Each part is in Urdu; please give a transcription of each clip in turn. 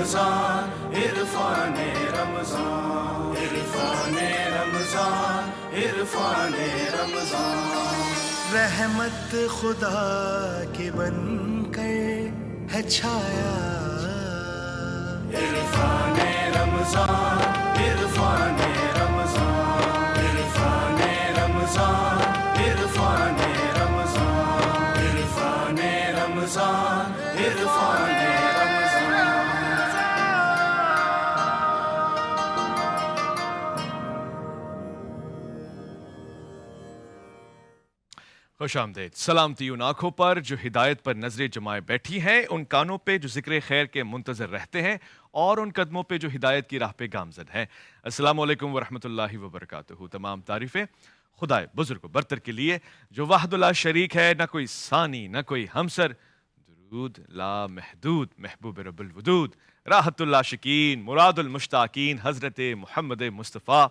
رمضان عرفان رمضان عرفان رمضان عرفان رمضان رحمت خدا کی بن کر ہے چھایا عرفان رمضان عرفان رمضان عرفان رمضان عرفان رمضان عرفان رمضان عرفان خوش آمدید. سلامتی ان آنکھوں پر جو ہدایت پر نظریں جمائے بیٹھی ہیں، ان کانوں پہ جو ذکر خیر کے منتظر رہتے ہیں، اور ان قدموں پہ جو ہدایت کی راہ پہ گامزن ہیں. السلام علیکم ورحمۃ اللہ وبرکاتہ. تمام تعریفیں خدائے بزرگ و برتر کے لیے جو وحد لا شریک ہے، نہ کوئی ثانی نہ کوئی ہمسر. درود لا محدود محبوب رب الودود راحت اللہ شکین مراد المشتاقین حضرت محمد مصطفیٰ،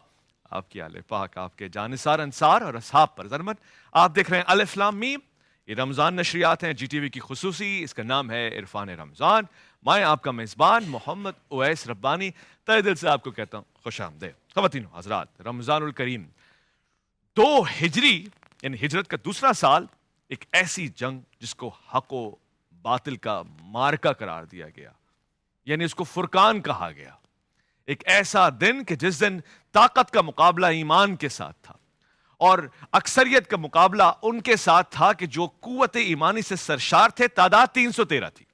آپ کی آل پاک، آپ کے جانثار انصار اور اصحاب پر زرمت. آپ دیکھ رہے ہیں الف لام میم. یہ رمضان نشریات ہیں جی ٹی وی کی خصوصی. اس کا نام ہے عرفان رمضان. میں آپ کا میزبان محمد اویس ربانی تہ دل سے آپ کو کہتا ہوں خوش آمدید. خواتین و حضرات، رمضان الکریم 2 ہجری یعنی ہجرت کا دوسرا سال، ایک ایسی جنگ جس کو حق و باطل کا مارکا قرار دیا گیا، یعنی اس کو فرقان کہا گیا. ایک ایسا دن کہ جس دن طاقت کا مقابلہ ایمان کے ساتھ تھا، اور اکثریت کا مقابلہ ان کے ساتھ تھا کہ جو قوت ایمانی سے سرشار تھے. تعداد 313 تھی.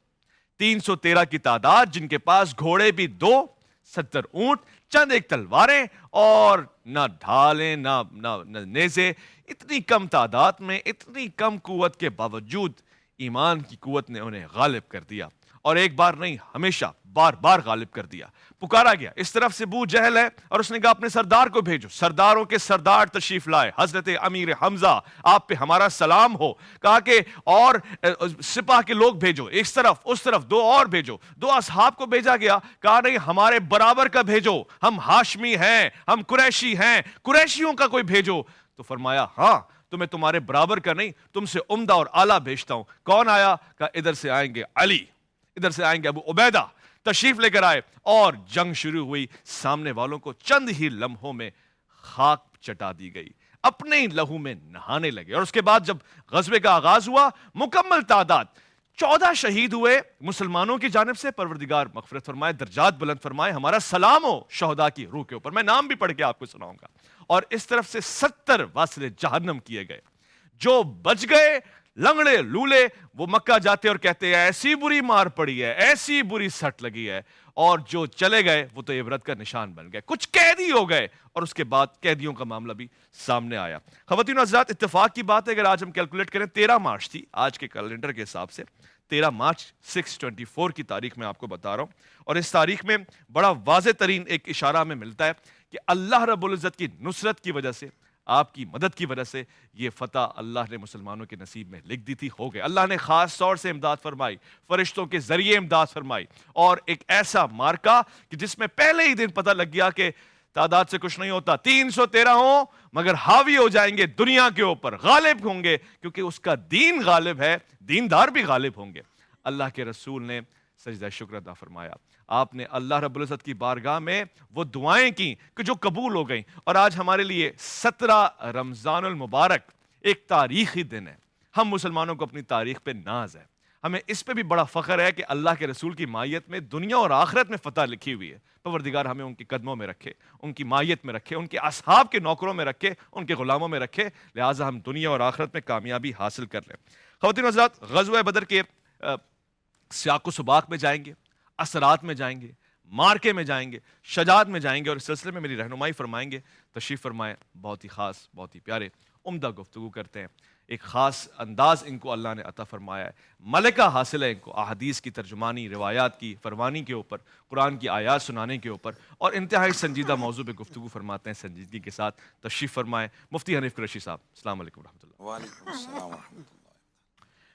313 کی تعداد، جن کے پاس گھوڑے بھی 2، 70 اونٹ، چند ایک تلواریں، اور نہ ڈھالیں نہ نیزے. اتنی کم تعداد میں، اتنی کم قوت کے باوجود ایمان کی قوت نے انہیں غالب کر دیا، اور ایک بار نہیں، ہمیشہ بار بار غالب کر دیا. پکارا گیا. اس طرف سے ابو جہل ہے، اور اس نے کہا اپنے سردار کو بھیجو. سرداروں کے سردار تشریف لائے. حضرت امیر حمزہ، آپ پہ ہمارا سلام ہو. کہا کہ اور سپاہ کے لوگ بھیجو، اس طرف اس طرف 2 اور بھیجو. 2 اصحاب کو بھیجا گیا. کہا نہیں، ہمارے برابر کا بھیجو، ہم ہاشمی ہیں، ہم قریشی ہیں، قریشیوں کا کوئی بھیجو. تو فرمایا ہاں، تمہیں تمہارے برابر کا نہیں، تم سے عمدہ اور اعلیٰ بھیجتا ہوں. کون آیا؟ کہا ادھر سے آئیں گے علی، ادھر سے آئیں گے ابو عبیدہ. تشریف لے کر آئے، اور جنگ شروع ہوئی. سامنے والوں کو چند ہی لمحوں میں خاک چٹا دی گئی، اپنے ہی لہو میں نہانے لگے. اور اس کے بعد جب غزوے کا آغاز ہوا، مکمل تعداد 14 شہید ہوئے مسلمانوں کی جانب سے. پروردگار مغفرت فرمائے، درجات بلند فرمائے. ہمارا سلام ہو شہداء کی روح کے اوپر. میں نام بھی پڑھ کے آپ کو سناؤں گا. اور اس طرف سے 70 واصل جہنم کیے گئے. جو بچ گئے لنگڑے لولے، وہ مکہ جاتے اور کہتے ہیں ایسی بری مار پڑی ہے، ایسی بری سٹ لگی ہے. اور جو چلے گئے وہ تو عبرت کا نشان بن گئے. کچھ قیدی ہو گئے، اور اس کے بعد قیدیوں کا معاملہ بھی سامنے آیا. خواتین و حضرات، اتفاق کی بات ہے اگر آج ہم کیلکولیٹ کریں، 13 مارچ تھی آج کے کیلنڈر کے حساب سے. 13 مارچ 624 کی تاریخ میں آپ کو بتا رہا ہوں. اور اس تاریخ میں بڑا واضح ترین ایک اشارہ ہمیں ملتا ہے کہ اللہ رب العزت کی نصرت کی وجہ سے، آپ کی مدد کی وجہ سے یہ فتح اللہ نے مسلمانوں کے نصیب میں لکھ دی تھی. ہو گئے. اللہ نے خاص طور سے امداد فرمائی، فرشتوں کے ذریعے امداد فرمائی. اور ایک ایسا مارکا کہ جس میں پہلے ہی دن پتہ لگ گیا کہ تعداد سے کچھ نہیں ہوتا. 313 ہوں مگر حاوی ہو جائیں گے دنیا کے اوپر، غالب ہوں گے، کیونکہ اس کا دین غالب ہے. دیندار بھی غالب ہوں گے. اللہ کے رسول نے سجدہ شکر ادا فرمایا. آپ نے اللہ رب العزت کی بارگاہ میں وہ دعائیں کی کہ جو قبول ہو گئیں. اور آج ہمارے لیے 17 رمضان المبارک ایک تاریخی دن ہے. ہم مسلمانوں کو اپنی تاریخ پہ ناز ہے. ہمیں اس پہ بھی بڑا فخر ہے کہ اللہ کے رسول کی مائیت میں دنیا اور آخرت میں فتح لکھی ہوئی ہے. پروردگار ہمیں ان کی قدموں میں رکھے، ان کی مائیت میں رکھے، ان کے اصحاب کے نوکروں میں رکھے، ان کے غلاموں میں رکھے. لہٰذا ہم دنیا اور آخرت میں کامیابی حاصل کر لیں. خواتین و حضرات، غزوہ بدر کے سیاق و سباق میں جائیں گے، اثرات میں جائیں گے، مارکے میں جائیں گے، شجاعت میں جائیں گے، اور اس سلسلے میں میری رہنمائی فرمائیں گے. تشریف فرمائیں. بہت ہی خاص، بہت ہی پیارے، عمدہ گفتگو کرتے ہیں. ایک خاص انداز ان کو اللہ نے عطا فرمایا ہے. ملکہ حاصل ہے ان کو احادیث کی ترجمانی، روایات کی فروانی کے اوپر، قرآن کی آیات سنانے کے اوپر، اور انتہائی سنجیدہ موضوع پہ گفتگو فرماتے ہیں سنجیدگی کے ساتھ. تشریف فرمائیں. مفتی حنیف قریشی صاحب، السلام علیکم ورحمۃ اللہ. وعلیکم السلام ورحمۃ اللہ.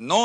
9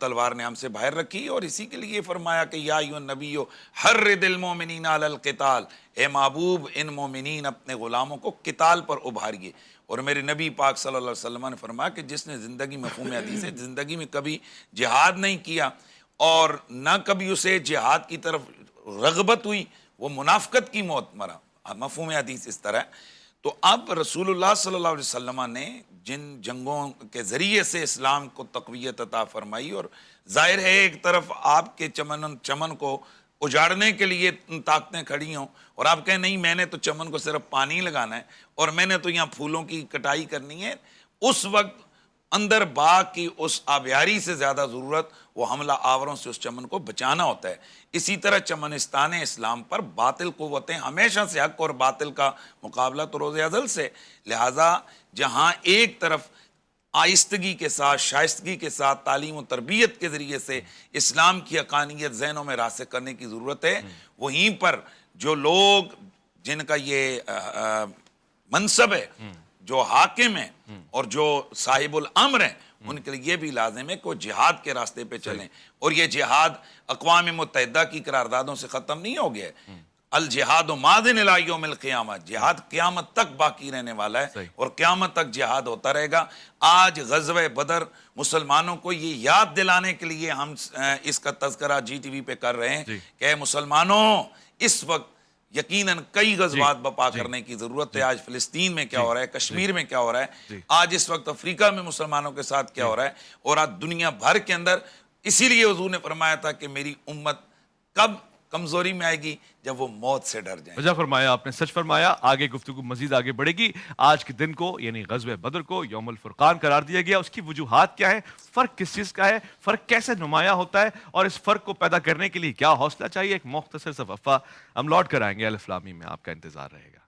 تلوار نے ہم سے باہر رکھی، اور اسی کے لیے فرمایا کہ یا ایھا النبی حرض المؤمنین علی القتال، اے محبوب ان مومنین اپنے غلاموں کو قتال پر ابھاریے۔ اور میرے نبی پاک صلی اللہ علیہ وسلم نے فرمایا کہ جس نے زندگی، مفہوم حدیث ہے، زندگی میں کبھی جہاد نہیں کیا اور نہ کبھی اسے جہاد کی طرف رغبت ہوئی، وہ منافقت کی موت مرا۔ مفہوم حدیث اس طرح ہے۔ تو اب رسول اللہ صلی اللہ علیہ وسلم نے جن جنگوں کے ذریعے سے اسلام کو تقویت عطا فرمائی، اور ظاہر ہے ایک طرف آپ کے چمن کو اجاڑنے کے لیے طاقتیں کھڑی ہوں، اور آپ کہیں نہیں میں نے تو چمن کو صرف پانی لگانا ہے اور میں نے تو یہاں پھولوں کی کٹائی کرنی ہے، اس وقت اندر باغ کی اس آبیاری سے زیادہ ضرورت وہ حملہ آوروں سے اس چمن کو بچانا ہوتا ہے۔ اسی طرح چمنستان اسلام پر باطل قوتیں ہمیشہ سے حق اور باطل کا مقابلہ تو روز ازل سے، لہٰذا جہاں ایک طرف آہستگی کے ساتھ، شائستگی کے ساتھ، تعلیم و تربیت کے ذریعے سے اسلام کی حقانیت ذہنوں میں راسخ کرنے کی ضرورت ہے، وہیں پر جو لوگ جن کا یہ منصب ہے، جو حاکم ہیں اور جو صاحب الامر ہیں، ان کے لیے یہ بھی لازم ہے کہ وہ جہاد کے راستے پہ چلیں، اور یہ جہاد اقوام متحدہ کی قراردادوں سے ختم نہیں ہو گیا ہے۔ الجہاد ماضٍ الی یوم القیامہ، جہاد قیامت تک باقی رہنے والا ہے اور قیامت تک جہاد ہوتا رہے گا۔ آج غزوہ بدر مسلمانوں کو یہ یاد دلانے کے لیے ہم اس کا تذکرہ جی ٹی وی پہ کر رہے ہیں کہ اے مسلمانوں، اس وقت یقیناً کئی غزوات بپا کرنے کی ضرورت ہے۔ آج فلسطین میں کیا ہو رہا ہے، کشمیر میں کیا ہو رہا ہے، آج اس وقت افریقہ میں مسلمانوں کے ساتھ کیا ہو رہا ہے، اور آج دنیا بھر کے اندر۔ اسی لیے حضور نے فرمایا تھا کہ میری امت کب کمزوری میں آئے گی؟ جب وہ موت سے ڈر جائیں۔ وجہ فرمایا آپ نے، سچ فرمایا۔ آگے گفتگو مزید آگے بڑھے گی۔ آج کے دن کو یعنی غزوہ بدر کو یوم الفرقان قرار دیا گیا، اس کی وجوہات کیا ہے، فرق کس چیز کا ہے، فرق کیسے نمایاں ہوتا ہے، اور اس فرق کو پیدا کرنے کے لیے کیا حوصلہ چاہیے، ایک مختصر سا وقفہ ہم لوٹ کر آئیں گے، الف لام میم میں آپ کا انتظار رہے گا۔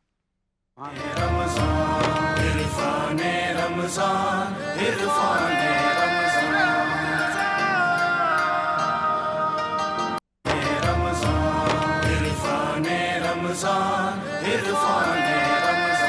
عرفان رمضان، عرفان رمضان، عرفان رمضان، عرفان رمضان۔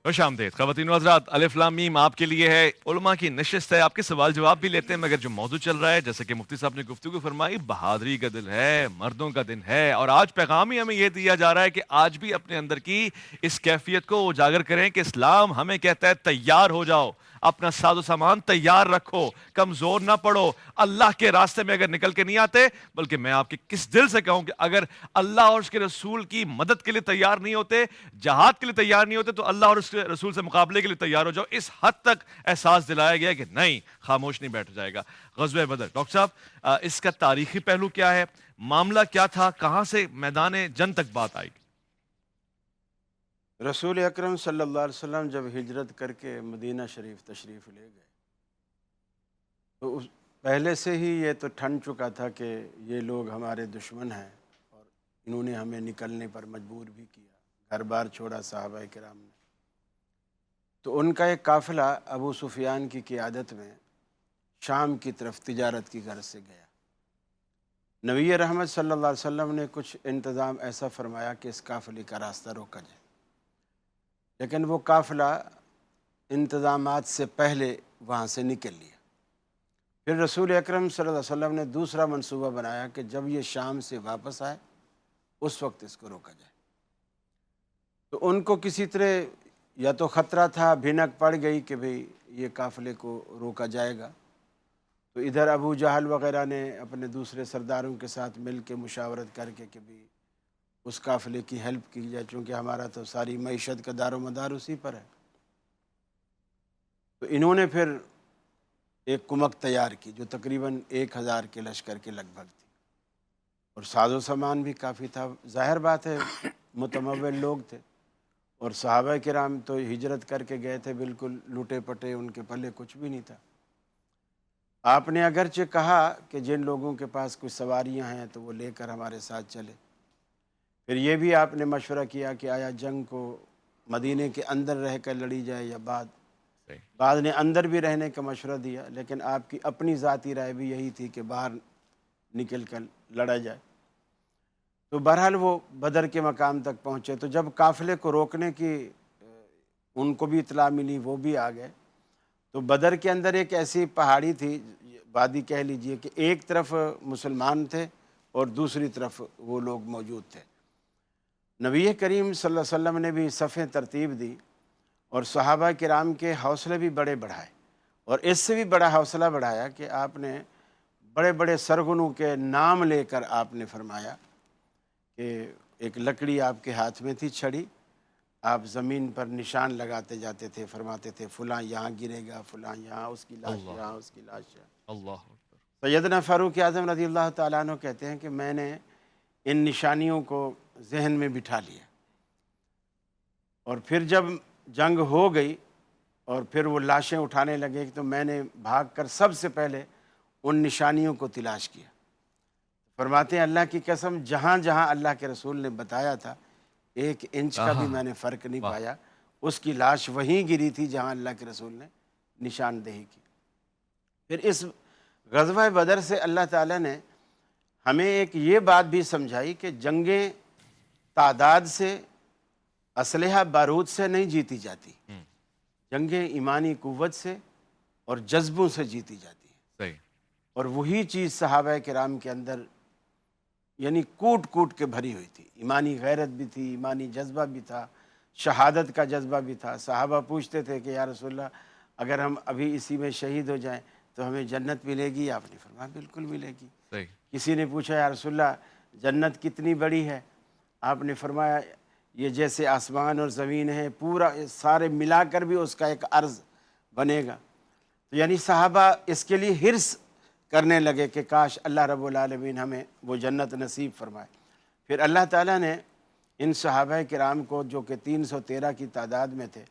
خوش آمدید خواتین و حضرات، الف لام میم آپ کے لیے ہے، علماء کی نشست ہے، آپ کے سوال جواب بھی لیتے ہیں، مگر جو موضوع چل رہا ہے جیسے کہ مفتی صاحب نے گفتگو فرمائی، بہادری کا دن ہے، مردوں کا دن ہے، اور آج پیغام ہی ہمیں یہ دیا جا رہا ہے کہ آج بھی اپنے اندر کی اس کیفیت کو اجاگر کریں کہ اسلام ہمیں کہتا ہے تیار ہو جاؤ، اپنا ساز و سامان تیار رکھو، کمزور نہ پڑو۔ اللہ کے راستے میں اگر نکل کے نہیں آتے، بلکہ میں آپ کے کس دل سے کہوں کہ اگر اللہ اور اس کے رسول کی مدد کے لیے تیار نہیں ہوتے، جہاد کے لیے تیار نہیں ہوتے، تو اللہ اور اس کے رسول سے مقابلے کے لیے تیار ہو جاؤ۔ اس حد تک احساس دلایا گیا کہ نہیں، خاموش نہیں بیٹھ جائے گا۔ غزوہ بدر، ڈاکٹر صاحب اس کا تاریخی پہلو کیا ہے، معاملہ کیا تھا، کہاں سے میدان جنگ تک بات آئی؟ رسول اکرم صلی اللہ علیہ وسلم جب ہجرت کر کے مدینہ شریف تشریف لے گئے تو پہلے سے ہی یہ تو ٹھن چکا تھا کہ یہ لوگ ہمارے دشمن ہیں، اور انہوں نے ہمیں نکلنے پر مجبور بھی کیا، گھر بار چھوڑا صحابہ کرام نے۔ تو ان کا ایک قافلہ ابو سفیان کی قیادت میں شام کی طرف تجارت کی غرض سے گیا۔ نبی رحمت صلی اللہ علیہ وسلم نے کچھ انتظام ایسا فرمایا کہ اس قافلے کا راستہ روکا جائے، لیکن وہ قافلہ انتظامات سے پہلے وہاں سے نکل لیا۔ پھر رسول اکرم صلی اللہ علیہ وسلم نے دوسرا منصوبہ بنایا کہ جب یہ شام سے واپس آئے اس وقت اس کو روکا جائے۔ تو ان کو کسی طرح یا تو خطرہ تھا، بھنک پڑ گئی کہ بھئی یہ قافلے کو روکا جائے گا، تو ادھر ابو جہل وغیرہ نے اپنے دوسرے سرداروں کے ساتھ مل کے مشاورت کر کے کہ بھئی اس قافلے کی ہیلپ کی جائے، چونکہ ہمارا تو ساری معیشت کا دار و مدار اسی پر ہے۔ تو انہوں نے پھر ایک کمک تیار کی جو تقریباً 1000 کے لشکر کے لگ بھگ تھی، اور ساز و سامان بھی کافی تھا۔ ظاہر بات ہے متمول لوگ تھے، اور صحابہ کرام تو ہجرت کر کے گئے تھے بالکل لوٹے پٹے، ان کے پلے کچھ بھی نہیں تھا۔ آپ نے اگرچہ کہا کہ جن لوگوں کے پاس کچھ سواریاں ہیں تو وہ لے کر ہمارے ساتھ چلے، پھر یہ بھی آپ نے مشورہ کیا کہ آیا جنگ کو مدینے کے اندر رہ کر لڑی جائے یا بعد نے اندر بھی رہنے کا مشورہ دیا، لیکن آپ کی اپنی ذاتی رائے بھی یہی تھی کہ باہر نکل کر لڑا جائے۔ تو بہرحال وہ بدر کے مقام تک پہنچے. تو جب قافلے کو روکنے کی ان کو بھی اطلاع ملی، وہ بھی آ گئے. تو بدر کے اندر ایک ایسی پہاڑی تھی، وادی کہہ لیجئے، کہ ایک طرف مسلمان تھے اور دوسری طرف وہ لوگ موجود تھے. نبی کریم صلی اللہ علیہ وسلم نے بھی صفیں ترتیب دی اور صحابہ کرام کے حوصلے بھی بڑے بڑھائے، اور اس سے بھی بڑا حوصلہ بڑھایا کہ آپ نے بڑے بڑے سرغنوں کے نام لے کر آپ نے فرمایا کہ ایک لکڑی آپ کے ہاتھ میں تھی، چھڑی، آپ زمین پر نشان لگاتے جاتے تھے، فرماتے تھے فلاں یہاں گرے گا، فلاں یہاں، اس کی لاش یہاں، اس کی لاش یہاں. اللہ اکبر. سیدنا فاروق اعظم رضی اللہ تعالیٰ عنہ کہتے ہیں کہ میں نے ان نشانیوں کو ذہن میں بٹھا لیا، اور پھر جب جنگ ہو گئی اور پھر وہ لاشیں اٹھانے لگے تو میں نے بھاگ کر سب سے پہلے ان نشانیوں کو تلاش کیا. فرماتے ہیں اللہ کی قسم، جہاں جہاں اللہ کے رسول نے بتایا تھا 1 انچ کا بھی میں نے فرق نہیں پایا. اس کی لاش وہیں گری تھی جہاں اللہ کے رسول نے نشاندہی کی. پھر اس غزوہ بدر سے اللہ تعالیٰ نے ہمیں ایک یہ بات بھی سمجھائی کہ جنگیں تعداد سے، اسلحہ بارود سے نہیں جیتی جاتی، جنگیں ایمانی قوت سے اور جذبوں سے جیتی جاتی ہیں. صحیح. اور وہی چیز صحابہ کرام کے اندر یعنی کوٹ کوٹ کے بھری ہوئی تھی. ایمانی غیرت بھی تھی، ایمانی جذبہ بھی تھا، شہادت کا جذبہ بھی تھا. صحابہ پوچھتے تھے کہ یا رسول اللہ اگر ہم ابھی اسی میں شہید ہو جائیں تو ہمیں جنت ملے گی؟ آپ نے فرمایا بالکل ملے گی. صحیح. کسی نے پوچھا یا رسول اللہ جنت کتنی بڑی ہے؟ آپ نے فرمایا یہ جیسے آسمان اور زمین ہے، پورا سارے ملا کر بھی اس کا ایک عرض بنے گا. تو یعنی صحابہ اس کے لیے حرص کرنے لگے کہ کاش اللہ رب العالمین ہمیں وہ جنت نصیب فرمائے. پھر اللہ تعالیٰ نے ان صحابہ کرام کو جو کہ 313 کی تعداد میں تھے،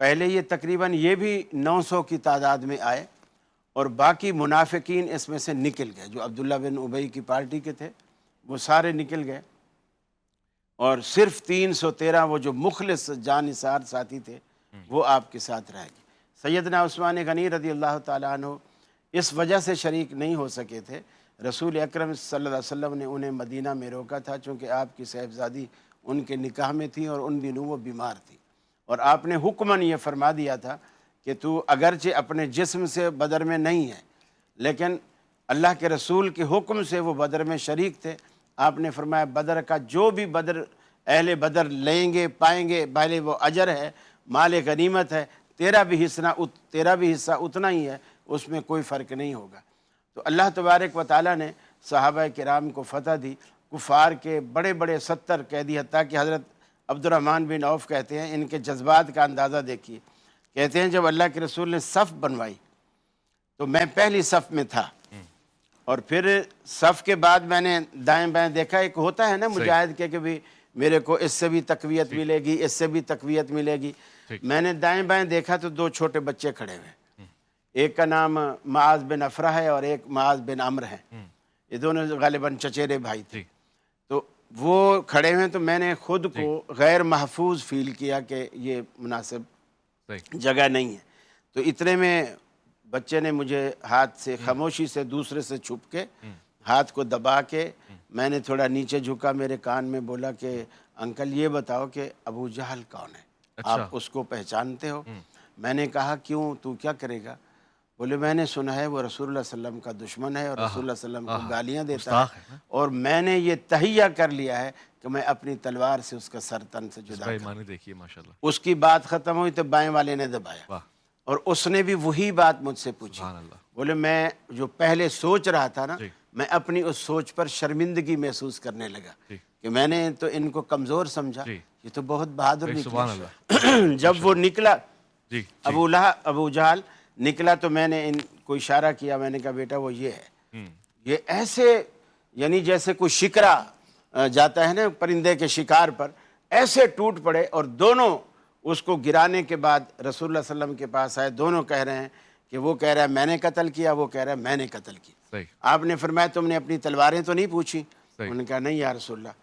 پہلے یہ تقریباً یہ بھی 900 کی تعداد میں آئے، اور باقی منافقین اس میں سے نکل گئے. جو عبداللہ بن ابی کی پارٹی کے تھے وہ سارے نکل گئے، اور صرف 313 وہ جو مخلص جان نثار ساتھی تھے وہ آپ کے ساتھ رہ گئے. سیدنا عثمان غنی رضی اللہ تعالیٰ عنہ اس وجہ سے شریک نہیں ہو سکے تھے، رسول اکرم صلی اللہ علیہ وسلم نے انہیں مدینہ میں روکا تھا چونکہ آپ کی صاحبزادی ان کے نکاح میں تھی اور ان دنوں وہ بیمار تھی، اور آپ نے حکماً یہ فرما دیا تھا کہ تو اگرچہ اپنے جسم سے بدر میں نہیں ہے لیکن اللہ کے رسول کے حکم سے وہ بدر میں شریک تھے. آپ نے فرمایا بدر کا جو بھی اہل بدر لیں گے پائیں گے، بھلے وہ اجر ہے، مال غنیمت ہے، تیرا بھی حصہ اتنا ہی ہے، اس میں کوئی فرق نہیں ہوگا. تو اللہ تبارک و تعالیٰ نے صحابہ کرام کو فتح دی. کفار کے بڑے بڑے 70 قیدی، حتیٰ کہ حضرت عبد الرحمن بن عوف کہتے ہیں، ان کے جذبات کا اندازہ دیکھیے، کہتے ہیں جب اللہ کے رسول نے صف بنوائی تو میں پہلی صف میں تھا، اور پھر صف کے بعد میں نے دائیں بائیں دیکھا. ایک ہوتا ہے نا مجاہد کے کہ بھی میرے کو اس سے بھی تقویت ملے گی، اس سے بھی تقویت ملے گی. میں نے دائیں بائیں دیکھا تو 2 چھوٹے بچے کھڑے ہوئے، ایک کا نام معاذ بن افرہ ہے اور ایک معاذ بن عمرو ہے. یہ دونوں غالباً چچیرے بھائی تھے. تو وہ کھڑے ہوئے تو میں نے خود کو غیر محفوظ فیل کیا کہ یہ مناسب جگہ نہیں ہے. تو اتنے میں بچے نے مجھے ہاتھ سے خاموشی سے دوسرے سے چھپ کے ہاتھ کو دبا کے میں نے تھوڑا نیچے جھکا، میرے کان میں بولا کہ انکل یہ بتاؤ کہ ابو جہل کون ہے؟ آپ اس کو پہچانتے ہو؟ میں نے کہا کیوں، تو کیا کرے گا؟ بولے میں نے سنا ہے وہ رسول اللہ صلی اللہ علیہ وسلم کا دشمن ہے اور رسول اللہ صلی اللہ علیہ وسلم کو گالیاں دیتا ہے، اور میں نے یہ تہیہ کر لیا ہے کہ میں اپنی تلوار سے اس کا سر تن سے جدا کروں. دیکھیے ماشاءاللہ. اس کی بات ختم ہوئی تو بائیں والے نے دبایا، اور اس نے بھی وہی بات مجھ سے پوچھی. بولے میں جو پہلے سوچ رہا تھا نا، میں اپنی اس سوچ پر شرمندگی محسوس کرنے لگا کہ میں نے تو ان کو کمزور سمجھا، یہ تو بہت بہادر نکلا. جب وہ نکلا ابو جہل نکلا تو میں نے ان کو اشارہ کیا، میں نے کہا بیٹا وہ یہ ہے. یہ ایسے یعنی جیسے کوئی شکرا جاتا ہے نا پرندے کے شکار پر، ایسے ٹوٹ پڑے، اور دونوں اس کو گرانے کے بعد رسول اللہ صلی اللہ علیہ وسلم کے پاس آئے. دونوں کہہ رہے ہیں کہ وہ کہہ رہا ہے میں نے قتل کیا، وہ کہہ رہا ہے میں نے قتل کیا. آپ نے فرمایا تم نے اپنی تلواریں تو نہیں پوچھی؟ انہوں نے کہا نہیں یا رسول اللہ.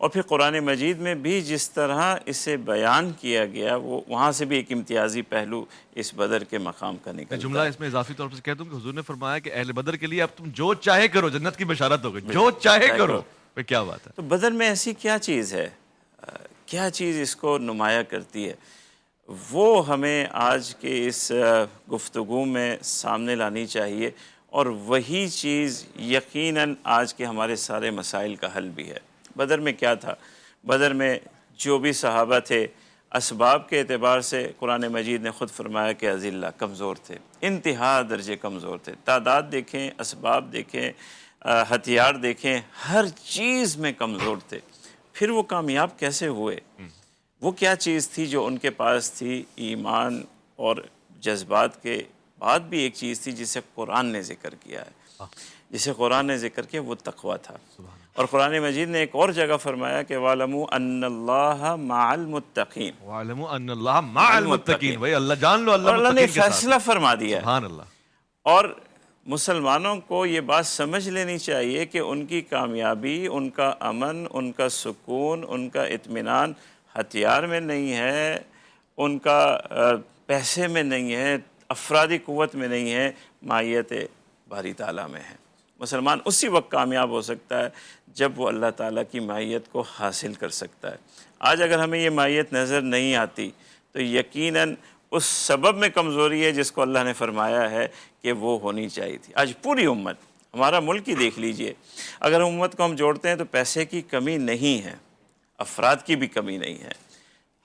اور پھر قرآن مجید میں بھی جس طرح اسے بیان کیا گیا وہ وہاں سے بھی ایک امتیازی پہلو اس بدر کے مقام کا میں نکلتا جملہ ہے۔ اس میں اضافی طور پر کہہ دوں کہ حضور نے فرمایا کہ اہل بدر کے لیے اب تم جو چاہے کرو، جنت کی بشارت ہو گئی، جو چاہے کرو۔ پھر کیا بات ہے؟ تو بدر میں ایسی کیا چیز ہے، کیا چیز اس کو نمایاں کرتی ہے، وہ ہمیں آج کے اس گفتگو میں سامنے لانی چاہیے، اور وہی چیز یقیناً آج کے ہمارے سارے مسائل کا حل بھی ہے۔ بدر میں کیا تھا؟ بدر میں جو بھی صحابہ تھے اسباب کے اعتبار سے قرآن مجید نے خود فرمایا کہ اذلہ، کمزور تھے، انتہا درجے کمزور تھے، تعداد دیکھیں، اسباب دیکھیں، ہتھیار دیکھیں، ہر چیز میں کمزور تھے۔ پھر وہ کامیاب کیسے ہوئے؟ وہ کیا چیز تھی جو ان کے پاس تھی؟ ایمان اور جذبات کے بعد بھی ایک چیز تھی جسے قرآن نے ذکر کیا ہے، جسے قرآن نے ذکر کیا، وہ تقویٰ تھا۔ اور قرآن مجید نے ایک اور جگہ فرمایا کہ وَاعْلَمُوا أَنَّ اللَّهَ مَعَ الْمُتَّقِينَ، وَاعْلَمُوا أَنَّ اللَّهَ مَعَ الْمُتَّقِينَ، بھائی اللہ جان لو اللہ اور اللہ نے متقین کے ساتھ۔ فیصلہ فرما دیا ہے۔ سبحان اللہ۔ اور مسلمانوں کو یہ بات سمجھ لینی چاہیے کہ ان کی کامیابی، ان کا امن، ان کا سکون، ان کا اطمینان ہتھیار میں نہیں ہے، ان کا پیسے میں نہیں ہے، افرادی قوت میں نہیں ہے، مائیت باری تعالیٰ میں ہے۔ مسلمان اسی وقت کامیاب ہو سکتا ہے جب وہ اللہ تعالیٰ کی مائیت کو حاصل کر سکتا ہے۔ آج اگر ہمیں یہ مائیت نظر نہیں آتی تو یقیناً اس سبب میں کمزوری ہے جس کو اللہ نے فرمایا ہے کہ وہ ہونی چاہیے تھی۔ آج پوری امت، ہمارا ملک ہی دیکھ لیجئے، اگر امت کو ہم جوڑتے ہیں تو پیسے کی کمی نہیں ہے، افراد کی بھی کمی نہیں ہے،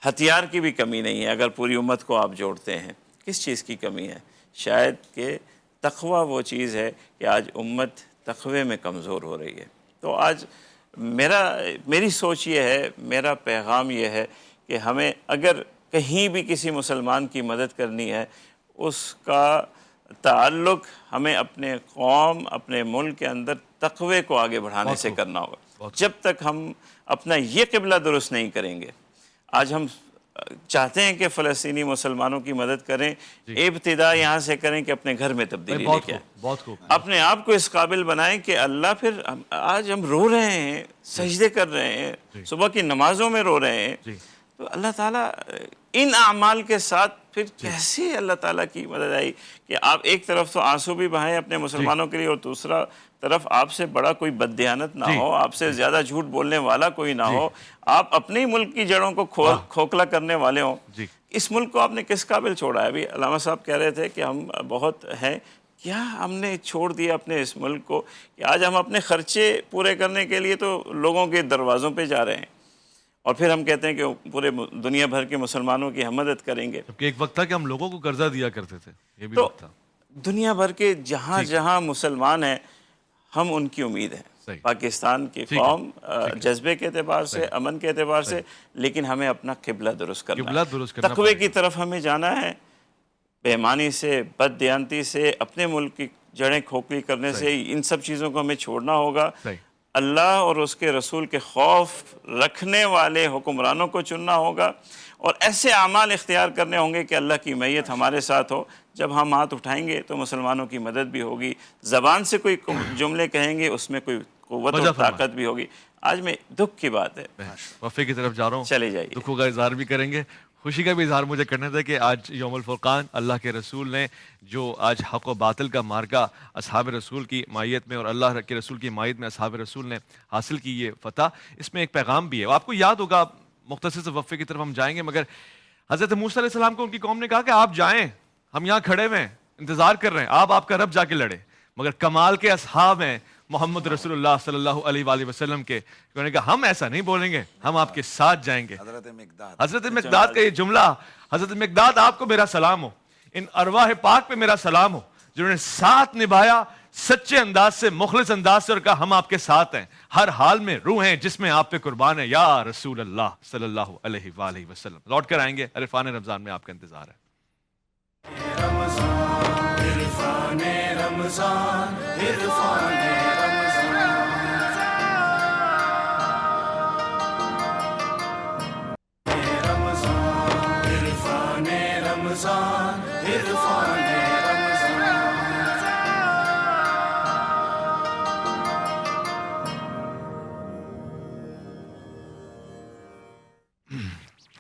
ہتھیار کی بھی کمی نہیں ہے۔ اگر پوری امت کو آپ جوڑتے ہیں، کس چیز کی کمی ہے؟ شاید کہ تقویٰ وہ چیز ہے کہ آج امت تقوی میں کمزور ہو رہی ہے۔ تو آج میری سوچ یہ ہے، میرا پیغام یہ ہے کہ ہمیں اگر کہیں بھی کسی مسلمان کی مدد کرنی ہے، اس کا تعلق ہمیں اپنے قوم، اپنے ملک کے اندر تقوی کو آگے بڑھانے سے کرنا ہوگا۔ جب تک ہم اپنا یہ قبلہ درست نہیں کریں گے، آج ہم چاہتے ہیں کہ فلسطینی مسلمانوں کی مدد کریں، ابتدا یہاں سے کریں کہ اپنے گھر میں تبدیلی لے کے آئیں، بہت خوب۔ اپنے آپ کو اس قابل بنائیں کہ اللہ پھر آج ہم رو رہے ہیں، سجدے کر رہے ہیں، صبح کی نمازوں میں رو رہے ہیں، تو اللہ تعالیٰ ان اعمال کے ساتھ پھر کیسے اللہ تعالیٰ کی مدد آئی کہ آپ ایک طرف تو آنسو بھی بہائیں اپنے مسلمانوں کے لیے، اور دوسرا طرف آپ سے بڑا کوئی بددیانت نہ ہو، آپ سے زیادہ جھوٹ بولنے والا کوئی نہ ہو، آپ اپنے ہی ملک کی جڑوں کو کھوکھلا کرنے والے ہوں۔ اس ملک کو آپ نے کس قابل چھوڑا ہے؟ ابھی علامہ صاحب کہہ رہے تھے کہ ہم بہت ہیں، کیا ہم نے چھوڑ دیا اپنے اس ملک کو کہ آج ہم اپنے خرچے پورے کرنے کے لیے تو لوگوں کے دروازوں پہ جا رہے ہیں، اور پھر ہم کہتے ہیں کہ پورے دنیا بھر کے مسلمانوں کی ہم مدد کریں گے۔ جبکہ ایک وقت تھا کہ ہم لوگوں کو قرضہ دیا کرتے تھے، یہ بھی تو وقت تھا۔ دنیا بھر کے جہاں جہاں مسلمان ہیں، ہم ان کی امید ہیں، پاکستان کی قوم جذبے کے اعتبار سے، امن کے اعتبار سے، لیکن ہمیں اپنا قبلہ درست کرنا ہے، تقوی کی طرف ہمیں جانا ہے، بے ایمانی سے، بد دیانتی سے، اپنے ملک کی جڑیں کھوکھلی کرنے سے، ان سب چیزوں کو ہمیں چھوڑنا ہوگا۔ اللہ اور اس کے رسول کے خوف رکھنے والے حکمرانوں کو چننا ہوگا، اور ایسے اعمال اختیار کرنے ہوں گے کہ اللہ کی معیت ہمارے ساتھ ہو۔ جب ہم ہاتھ اٹھائیں گے تو مسلمانوں کی مدد بھی ہوگی، زبان سے کوئی جملے کہیں گے اس میں کوئی قوت اور طاقت بھی ہوگی۔ آج میں دکھ کی بات ہے، وفے کی طرف جا رہا ہوں، چلے جائیے، دکھوں کا اظہار بھی کریں گے، خوشی کا بھی اظہار مجھے کرنا تھا کہ آج یوم الفرقان، اللہ کے رسول نے جو آج حق و باطل کا مارکہ اصحاب رسول کی مائیت میں اور اللہ کے رسول کی مائیت میں اصحاب رسول نے حاصل کی یہ فتح، اس میں ایک پیغام بھی ہے۔ آپ کو یاد ہوگا، مختصر سے وفے کی طرف ہم جائیں گے، مگر حضرت موسیٰ علیہ السلام کو ان کی قوم نے کہا کہ آپ جائیں، ہم یہاں کھڑے ہوئے ہیں، انتظار کر رہے ہیں، آپ کا رب جا کے لڑے۔ مگر کمال کے اصحاب ہیں محمد رسول اللہ صلی اللہ علیہ وآلہ وسلم کے، انہوں نے کہا ہم ایسا نہیں بولیں گے، ہم آپ کے ساتھ جائیں گے۔ حضرت مقداد کا یہ جملہ، حضرت مقداد آپ کو میرا سلام ہو، ان ارواح پاک پہ میرا سلام ہو جنہوں نے ساتھ نبھایا سچے انداز سے، مخلص انداز سے، اور کہا ہم آپ کے ساتھ ہیں، ہر حال میں روح ہیں جس میں آپ پہ قربان ہے، یا رسول اللہ صلی اللہ علیہ وآلہ وسلم۔ لوٹ کر آئیں گے، عرفان رمضان میں آپ کا انتظار ہے۔ عرفان رمضان، عرفان رمضان، عرفان رمضان، عرفان رمضان،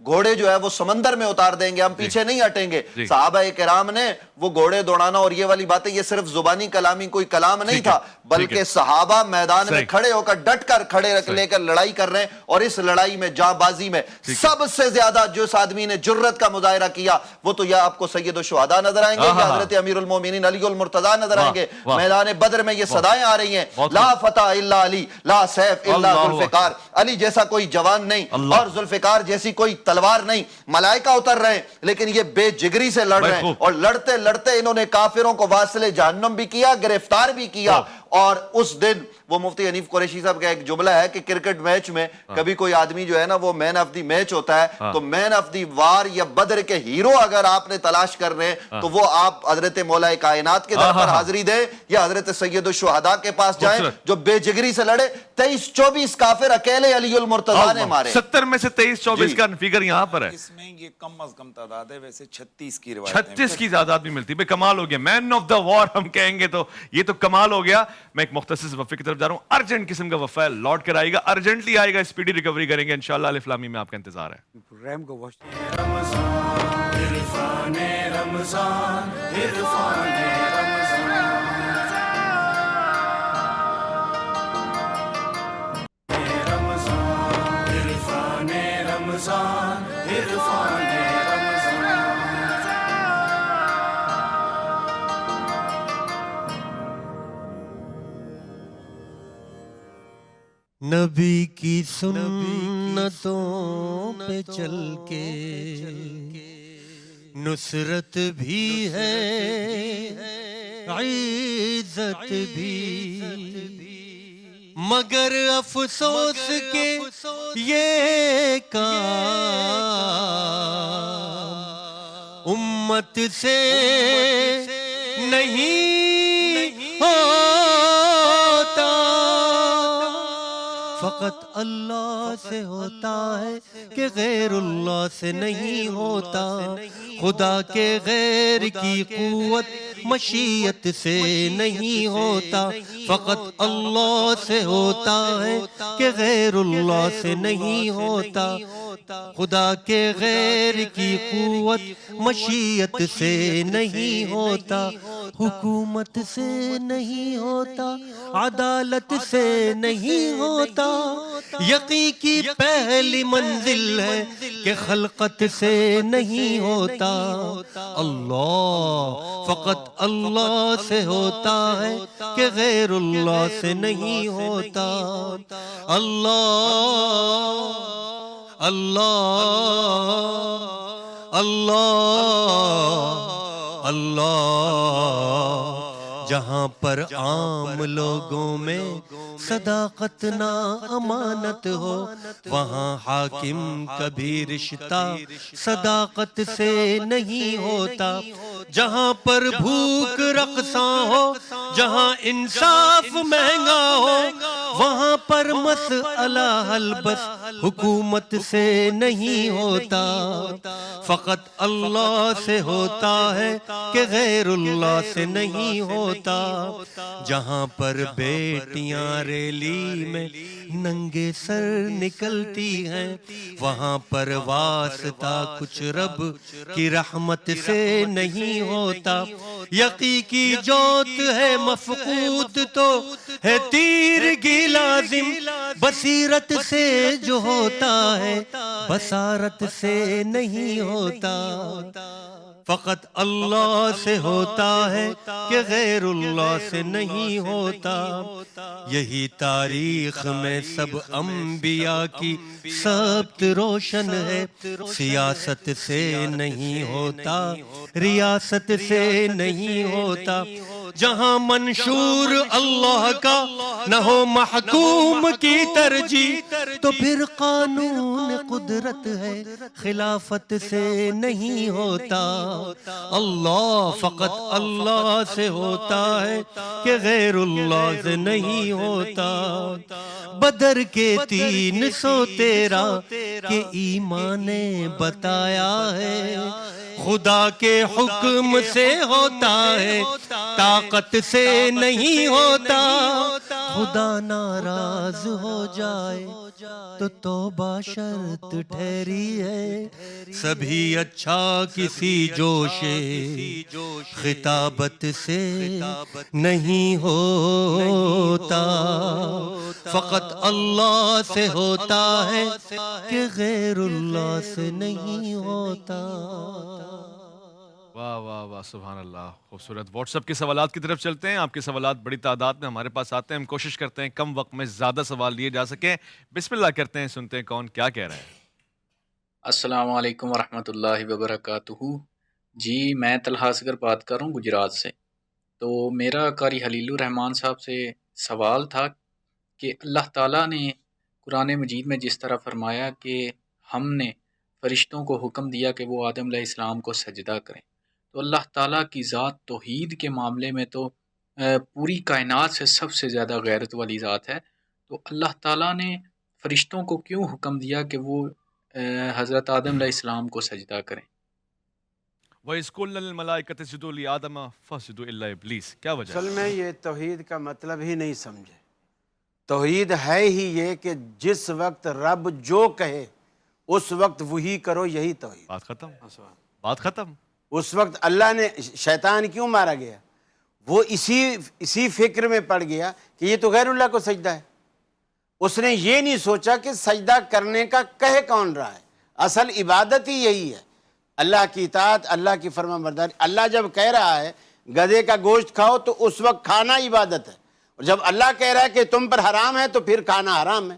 گھوڑے جو ہے وہ سمندر میں اتار دیں گے, ہم پیچھے نہیں ہٹیں گے. صحابہ کرام نے وہ گھوڑے دوڑانا اور یہ والی باتیں, یہ صرف زبانی کلامی کوئی کلام نہیں تھا, بلکہ صحابہ میدان میں کھڑے ہو کر ڈٹ کر کھڑے لے کر لڑائی کر رہے ہیں. اور اس لڑائی میں جاں بازی میں سب سے زیادہ جس آدمی نے جرت کا مظاہرہ کیا وہ تو یا آپ کو سید الشہداء نظر آئیں گے, یا حضرت امیر المومنین علی المرتضیٰ نظر آئیں گے. میدان بدر میں یہ صدائیں آ رہی ہیں, لا فتح الا علی, لا سیف الا ذوالفقار. علی جیسا کوئی جوان نہیں اور ذوالفقار جیسی کوئی تلوار نہیں. ملائکہ اتر رہے ہیں لیکن یہ بے جگری سے لڑ رہے ہیں, اور لڑتے لڑتے انہوں نے کافروں کو واصل جہنم بھی کیا, گرفتار بھی کیا. اور اس دن وہ مفتی حنیف قریشی صاحب کا ایک جملہ ہے کہ کرکٹ میچ میں کبھی کوئی آدمی جو ہے نا وہ مین آف دی میچ ہوتا ہے, تو مین آف دی وار یا بدر کے ہیرو اگر آپ نے تلاش کر رہے ہیں تو وہ آپ حضرت مولا کائنات کے در پر حاضری دیں یا حضرت سید الشہداء کے پاس جائیں جو بے جگری سے لڑے. 23-24 کافر اکیلے علی المرتضیٰ نے مارے. 70 میں سے 23-24 کا فگر یہاں پر ہے. اس میں یہ کم از کم تعداد ہے, ویسے 36 کی روایت 36 کی تعداد بھی ملتی ہے. کمال ہو گیا, مین آف دا وار ہم کہیں گے تو یہ تو کمال ہو گیا. میں ایک مختصر وقفے کی طرف جا رہا ہوں. ارجنٹ قسم کا وقفہ ہے, لوٹ کر آئے گا, ارجنٹلی آئے گا, اسپیڈی ریکوری کریں گے انشاءاللہ. الف لام میم میں آپ کا انتظار ہے. پروگرام کو واچ عرفان رمضان, عرفان رمضان, عرفان رمضان, عرفان رمضان. نبی کی سنتوں پہ چل کے نصرت بھی ہے, عزت بھی, مگر افسوس کے یہ کام امت سے نہیں ہوتا. فقط اللہ سے ہوتا ہے کہ غیر اللہ سے نہیں ہوتا. خدا کے غیر کی قوت مشیت سے نہیں ہوتا. فقط اللہ سے ہوتا ہے کہ غیر اللہ سے نہیں ہوتا. خدا کے غیر کی قوت مشیت سے نہیں ہوتا. حکومت سے نہیں ہوتا, عدالت سے نہیں ہوتا. یقین کی پہلی منزل ہے کہ خلقت سے نہیں ہوتا. اللہ, فقط اللہ سے ہوتا ہے کہ غیر اللہ سے نہیں ہوتا. اللہ اللہ اللہ اللہ. جہاں پر عام لوگوں میں صداقت نہ امانت ہو, وہاں حاکم کبھی رشتہ صداقت سے نہیں ہوتا. جہاں پر بھوک رقصاں ہو, جہاں انصاف مہنگا ہو, وہاں پر مسئلہ حل بس حکومت سے نہیں ہوتا. فقط اللہ سے ہوتا ہے کہ غیر اللہ سے نہیں ہوتا. جہاں پر بیٹیاں ریلی میں ننگے سر نکلتی ہیں, وہاں پر واسطہ کچھ رب کی رحمت سے نہیں ہوتا. یقین کی جوت ہے مفقود تو ہے تیرگی لازم, بصیرت سے جو ہوتا ہے بصارت سے نہیں ہوتا. فقط اللہ سے ہوتا ہے کہ غیر اللہ سے نہیں ہوتا. یہی تاریخ میں سب انبیاء کی ثبت روشن ہے. سیاست سے نہیں ہوتا, ریاست سے نہیں ہوتا. جہاں منشور اللہ کا نہ ہو محکوم کی ترجیح, تو پھر قانون قدرت ہے خلافت سے نہیں ہوتا. اللہ, فقط اللہ سے ہوتا ہے کہ غیر اللہ سے نہیں ہوتا. بدر کے 313 کے ایمان نے بتایا ہے, خدا کے حکم سے ہوتا ہے, طاقت سے نہیں ہوتا. خدا ناراض ہو جائے تو توبہ شرط ٹھہری ہے، سبھی اچھا کسی جوش خطابت سے نہیں ہوتا، فقط اللہ سے ہوتا ہے کہ غیر اللہ سے نہیں ہوتا۔ واہ واہ واہ، سبحان اللہ، خوبصورت۔ واٹس ایپ کے سوالات کی طرف چلتے ہیں۔ آپ کے سوالات بڑی تعداد میں ہمارے پاس آتے ہیں، ہم کوشش کرتے ہیں کم وقت میں زیادہ سوال لیے جا سکیں۔ بسم اللہ کرتے ہیں، سنتے ہیں کون کیا کہہ رہا ہے۔ السلام علیکم ورحمۃ اللہ وبرکاتہ۔ جی میں طلحہ اصغر بات کر رہا ہوں گجرات سے۔ تو میرا قاری خلیل الرحمان صاحب سے سوال تھا کہ اللہ تعالیٰ نے قرآن مجید میں جس طرح فرمایا کہ ہم نے فرشتوں کو حکم دیا کہ وہ آدم علیہ السلام کو سجدہ کریں، تو اللہ تعالیٰ کی ذات توحید کے معاملے میں تو پوری کائنات سے سب سے زیادہ غیرت والی ذات ہے، تو اللہ تعالیٰ نے فرشتوں کو کیوں حکم دیا کہ وہ حضرت آدم علیہ السلام کو سجدہ کریں؟ وَإِذْ قُلْنَا لِلْمَلَائِكَةِ اسْجُدُوا لِآدَمَ فَسَجَدُوا إِلَّا إِبْلِيسَ، کیا وجہ اصل ہے؟ میں یہ توحید کا مطلب ہی نہیں سمجھے۔ توحید ہے ہی یہ کہ جس وقت رب جو کہے اس وقت وہی کرو، یہی توحید۔ بات ختم، بات ختم۔ اس وقت اللہ نے شیطان کیوں مارا گیا؟ وہ اسی فکر میں پڑ گیا کہ یہ تو غیر اللہ کو سجدہ ہے۔ اس نے یہ نہیں سوچا کہ سجدہ کرنے کا کہہ کون رہا ہے، اصل عبادت ہی یہی ہے، اللہ کی اطاعت، اللہ کی فرما برداری۔ اللہ جب کہہ رہا ہے گدھے کا گوشت کھاؤ تو اس وقت کھانا عبادت ہے، اور جب اللہ کہہ رہا ہے کہ تم پر حرام ہے تو پھر کھانا حرام ہے۔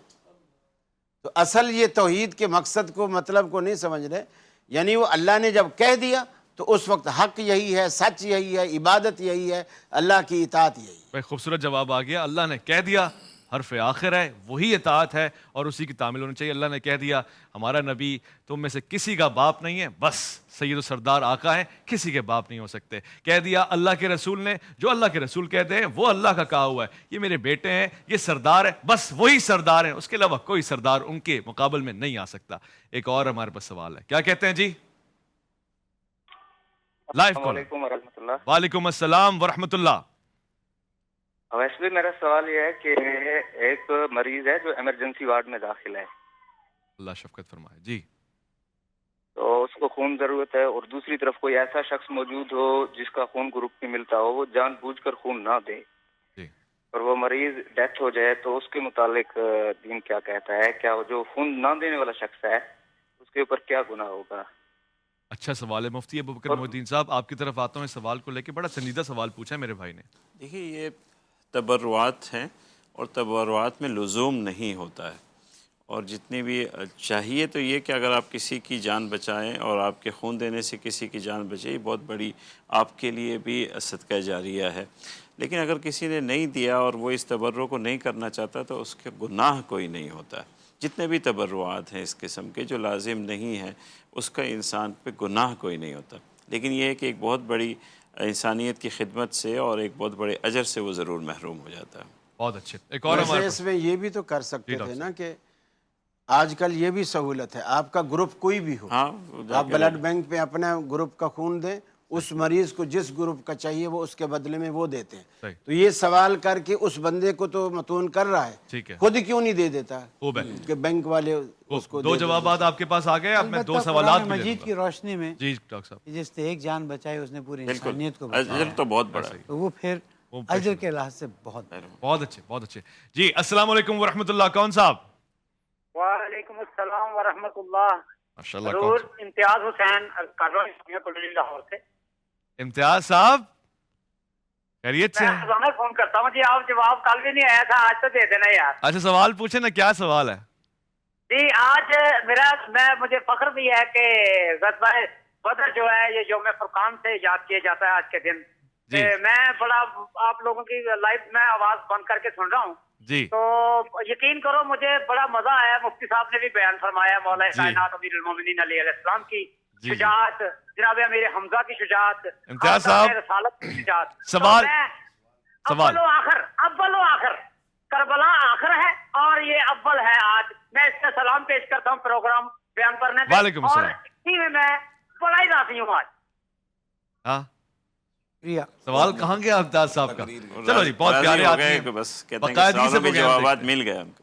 تو اصل یہ توحید کے مقصد کو، مطلب کو نہیں سمجھ رہے، یعنی وہ اللہ نے جب کہہ دیا تو اس وقت حق یہی ہے، سچ یہی ہے، عبادت یہی ہے، اللہ کی اطاعت یہی ہے۔ بھائی خوبصورت جواب آ گیا۔ اللہ نے کہہ دیا، حرف آخر ہے، وہی اطاعت ہے اور اسی کی تعمیل ہونی چاہیے۔ اللہ نے کہہ دیا ہمارا نبی تم میں سے کسی کا باپ نہیں ہے، بس سید و سردار آقا ہے، کسی کے باپ نہیں ہو سکتے۔ کہہ دیا اللہ کے رسول نے، جو اللہ کے رسول کہتے ہیں وہ اللہ کا کہا ہوا ہے، یہ میرے بیٹے ہیں، یہ سردار ہے، بس وہی سردار ہیں، اس کے علاوہ کوئی سردار ان کے مقابل میں نہیں آ سکتا۔ ایک اور ہمارے پاس سوال ہے، کیا کہتے ہیں جی؟ لائف السلام علیکم ورحمۃ اللہ۔ وعلیکم السلام ورحمۃ اللہ۔ ویسے بھی میرا سوال یہ ہے کہ ایک مریض ہے جو ایمرجنسی وارڈ میں داخل ہے، اللہ شفقت فرمائے جی۔ تو اس کو خون ضرورت ہے، اور دوسری طرف کوئی ایسا شخص موجود ہو جس کا خون گروپ نہیں ملتا ہو، وہ جان بوجھ کر خون نہ دے جی، اور وہ مریض ڈیتھ ہو جائے، تو اس کے متعلق دین کیا کہتا ہے؟ کیا وہ جو خون نہ دینے والا شخص ہے اس کے اوپر کیا گناہ ہوگا؟ اچھا سوال ہے مفتی ابوبکر محی الدین صاحب، آپ کی طرف آتا ہوں۔ اس سوال کو لے کے بڑا سنجیدہ سوال پوچھا ہے میرے بھائی نے۔ دیکھیے یہ تبرعات ہیں اور تبرعات میں لزوم نہیں ہوتا ہے، اور جتنی بھی چاہیے تو یہ کہ اگر آپ کسی کی جان بچائیں اور آپ کے خون دینے سے کسی کی جان بچے، یہ بہت بڑی آپ کے لیے بھی صدقہ جاریہ ہے۔ لیکن اگر کسی نے نہیں دیا اور وہ اس تبرع کو نہیں کرنا چاہتا تو اس کے گناہ کوئی نہیں ہوتا۔ جتنے بھی تبرعات ہیں اس قسم کے جو لازم نہیں ہیں، اس کا انسان پہ گناہ کوئی نہیں ہوتا، لیکن یہ ہے کہ ایک بہت بڑی انسانیت کی خدمت سے اور ایک بہت بڑے اجر سے وہ ضرور محروم ہو جاتا ہے۔ بہت اچھے۔ ایک اور ویسے ہمارے اس میں یہ بھی تو کر سکتے ڈاکٹر تھے نا کہ آج کل یہ بھی سہولت ہے، آپ کا گروپ کوئی بھی ہو، ہاں آپ بلڈ بینک پہ اپنا گروپ کا خون دیں، اس مریض کو جس گروپ کا چاہیے وہ اس کے بدلے میں وہ دیتے ہیں۔ صحیح، تو یہ سوال کر کے اس بندے کو تو متون کر رہا ہے، ٹھیک ہے، خود کیوں نہیں دے دیتا خوب ہے۔ کہ بینک والے اس کو دو جوابات آپ کے پاس آ گئے، اب میں دو البتہ سوالات قرآن بھی لے مجید لوں کی گا۔ روشنی میں جی ڈاکٹر صاحب، جس نے ایک جان بچائی اس نے پوری بالکل، انسانیت کو اجر بچایا، تو بہت بڑا ہے۔ تو وہ پھر وہ اجر کے لحاظ سے بہت بہت اچھے، بہت اچھے۔ جی السلام علیکم ورحمۃ اللہ، کون صاحب؟ وعلیکم السلام ورحمۃ اللہ۔ ماشاء اللہ، ضرور کون صاحب؟ امتیاز حسین کر رہا ہوں لاہور سے۔ امتیاز صاحب خیریت سے میں ہیں؟ روزانہ فون کرتا ہوں جی، آپ جواب کل بھی نہیں آیا تھا، آج تو دے دینا یار۔ اچھا سوال پوچھیں نا، کیا سوال ہے؟ جی آج مجھے فخر بھی ہے کہ غزوہ بدر جو ہے یہ یوم فرقان سے یاد کیا جاتا ہے آج کے دن۔ جی میں بڑا آپ لوگوں کی لائف میں آواز بند کر کے سن رہا ہوں، جی تو یقین کرو مجھے بڑا مزہ آیا۔ مفتی صاحب نے بھی بیان فرمایا مولا جی کائنات امیر المومنین علیہ السلام کی جی شجاعت، جناب امیر حمزہ کی شجاعت، امتیاز خاندان صاحب، رسالت کی شجاعت۔ سوال- تو میں سوال اول و آخر کربلا آخر ہے اور یہ اول ہے آج۔ میں اس سے سلام پیش کرتا ہوں پروگرام بیان کرنے پہ، وعلیکم اور السلام۔ اسی میں بڑا ہی راضی ہوں آج۔ ہاں شکریہ۔ سوال کہاں گیا امتیاز صاحب کا؟ چلو جی، بہت راضی پیارے ہو آدمی گئے ہیں، کہ بس کہتے ہیں کہ باقاعدگی سے سوالوں کے وہ بیان جوابات دیکھتے ہیں۔ مل گئے ہم کو۔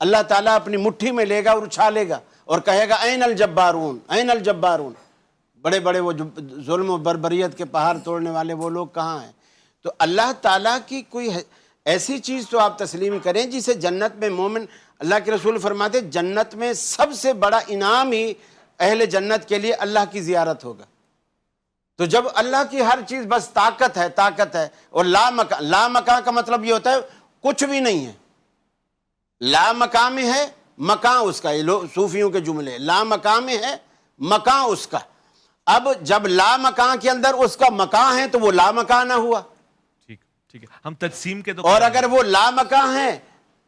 اللہ تعالیٰ اپنی مٹھی میں لے گا اور اچھالے گا اور کہے گا این الجبارون این الجبارون، بڑے بڑے وہ جو ظلم و بربریت کے پہاڑ توڑنے والے وہ لوگ کہاں ہیں؟ تو اللہ تعالیٰ کی کوئی ایسی چیز تو آپ تسلیم کریں جسے جنت میں مومن، اللہ کے رسول فرماتے جنت میں سب سے بڑا انعام ہی اہل جنت کے لیے اللہ کی زیارت ہوگا۔ تو جب اللہ کی ہر چیز بس طاقت ہے اور لا مکان کا مطلب یہ ہوتا ہے کچھ بھی نہیں ہے، لا مقام ہے مکان اس کا، صوفیوں کے جملے، لا مقام ہے مکان اس کا۔ اب جب لا مکان کے اندر اس کا مکان ہے تو وہ لا مکان نہ ہوا، ٹھیک ہے، ہم تجسیم کے تو اور اگر وہ لا مکان ہے،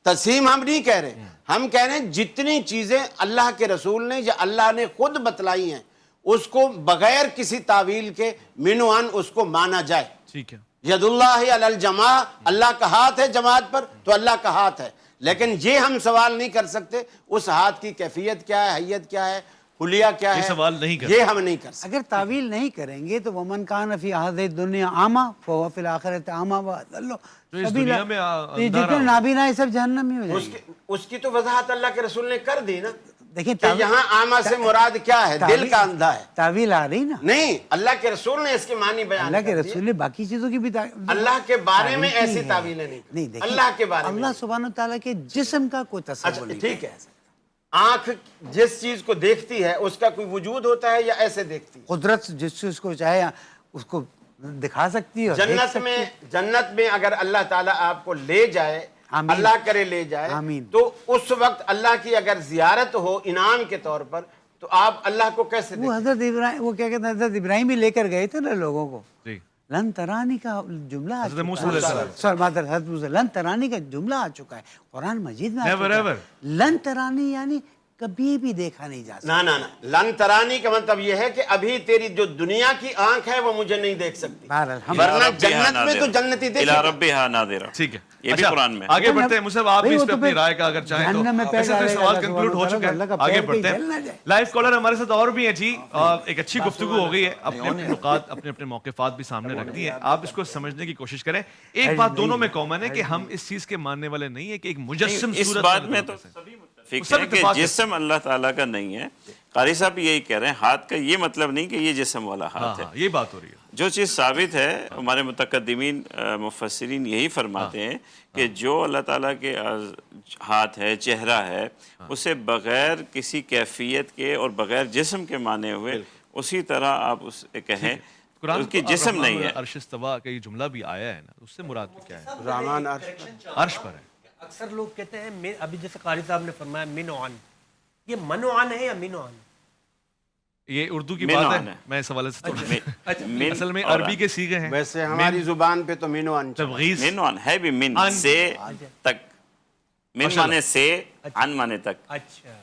تجسیم ہم نہیں کہہ رہے، ہم کہہ رہے ہیں جتنی چیزیں اللہ کے رسول نے یا اللہ نے خود بتلائی ہیں اس کو بغیر کسی تعویل کے منوان اس کو مانا جائے۔ ٹھیک ہے، ید اللہ علی الجماع، اللہ کا ہاتھ ہے جماعت پر تو اللہ کا ہاتھ ہے، لیکن یہ ہم سوال نہیں کر سکتے اس ہاتھ کی کیفیت کیا ہے، حیت کیا ہے، حلیہ کیا ہے، یہ سوال نہیں کر یہ ہم نہیں کر سکتے۔ اگر تعویل نہیں کریں گے تو ومن کان فی هذه الدنیا اعمی فهو فی الاخرۃ اعمی واضل، اس دنیا میں جتنے نابینا ہے سب جہنم میں ہو جائیں گے۔ اس کی تو وضاحت اللہ کے رسول نے کر دی نا، دیکھیں کہ یہاں اعمیٰ سے مراد کیا ہے، دل کا اندھا ہے، تعویل آ رہی نا، نہیں اللہ کے رسول نے اس کے معنی بیان اللہ کے کر دیے۔ رسول نے باقی چیزوں کی بھی اللہ کے بارے میں ایسی تعویلیں نہیں نہیں دیکھیں، اللہ کے بارے میں اللہ سبحانہ تعالیٰ کے جسم کا کوئی تصور اچھا نہیں ٹھیک ہے، آنکھ جس چیز کو دیکھتی ہے اس کا کوئی وجود ہوتا ہے یا ایسے دیکھتی ہے؟ قدرت جس چیز کو چاہے اس کو دکھا سکتی ہے۔ جنت میں اگر اللہ تعالیٰ آپ کو لے جائے، اللہ کرے لے جائے، تو اس وقت اللہ کی اگر زیارت ہو انعام کے طور پر تو آپ اللہ کو کیسے وہ حضرت ابراہیم، وہ کیا کہتے ہیں، حضرت ابراہیم بھی لے کر گئے تھے نا لوگوں کو، لن ترانی کا جملہ آ چکا ہے، لن ترانی کا جملہ آ چکا ہے قرآن مجید میں، لن ترانی یعنی کبھی بھی دیکھا نہیں جا سکتا۔ نہ لن ترانی کا مطلب یہ ہے کہ ابھی تیری جو دنیا کی آنکھ ہے وہ مجھے نہیں دیکھ سکتی، ورنہ جنت میں تو جنتی دیکھ الی ربہا ناظرہ۔ ٹھیک ہے، یہ بھی قرآن میں۔ آگے بڑھتے ہیں مصعب، آپ بھی اس پہ اپنی رائے کا اگر چاہیں تو، ایسے تو سوال کنکلوڈ ہو چکا ہے، آگے بڑھتے ہیں۔ لائیو کالر ہمارے ساتھ اور بھی ہیں جی، ایک اچھی گفتگو ہو گئی ہے، اپنے اپنے نکات اپنے اپنے موقفات بھی سامنے رکھ دی ہیں، آپ اس کو سمجھنے کی کوشش کریں۔ ایک بات دونوں میں کامن ہے کہ ہم اس چیز کے ماننے والے نہیں ہیں کہ ایک مجسم اس صورت بات میں تو سبھی متفق ہیں کہ جسم اللہ تعالیٰ کا نہیں ہے۔ قاری صاحب یہی کہہ رہے ہیں، ہاتھ کا یہ مطلب نہیں کہ یہ جسم والا ہاتھ ہے، یہ بات ہو رہی ہے۔ جو چیز ثابت ہے، ہمارے متقدمین مفسرین یہی فرماتے ہیں کہ جو اللہ تعالیٰ کے ہاتھ ہے، چہرہ ہے، اسے بغیر کسی کیفیت کے اور بغیر جسم کے مانے ہوئے اسی طرح آپ اسے کہیں، اس کی جسم نہیں ہے۔ عرش استوا کا یہ جملہ بھی آیا ہے نا، اس سے مراد کیا ہے؟ رحمان عرش پر ہے۔ اکثر لوگ کہتے ہیں، ابھی جیسے قاری صاحب نے فرمایا منعن، یہ منعن ہے یا منعن؟ یہ اردو کی بات ہے، میں اس حوالے سے اصل میں عربی کے صیغے ہیں، ویسے ہماری زبان پہ تو منوان تبغیض، منعن ہے بھی، من سے تک، من مانے سے، عن مانے تک۔ اچھا،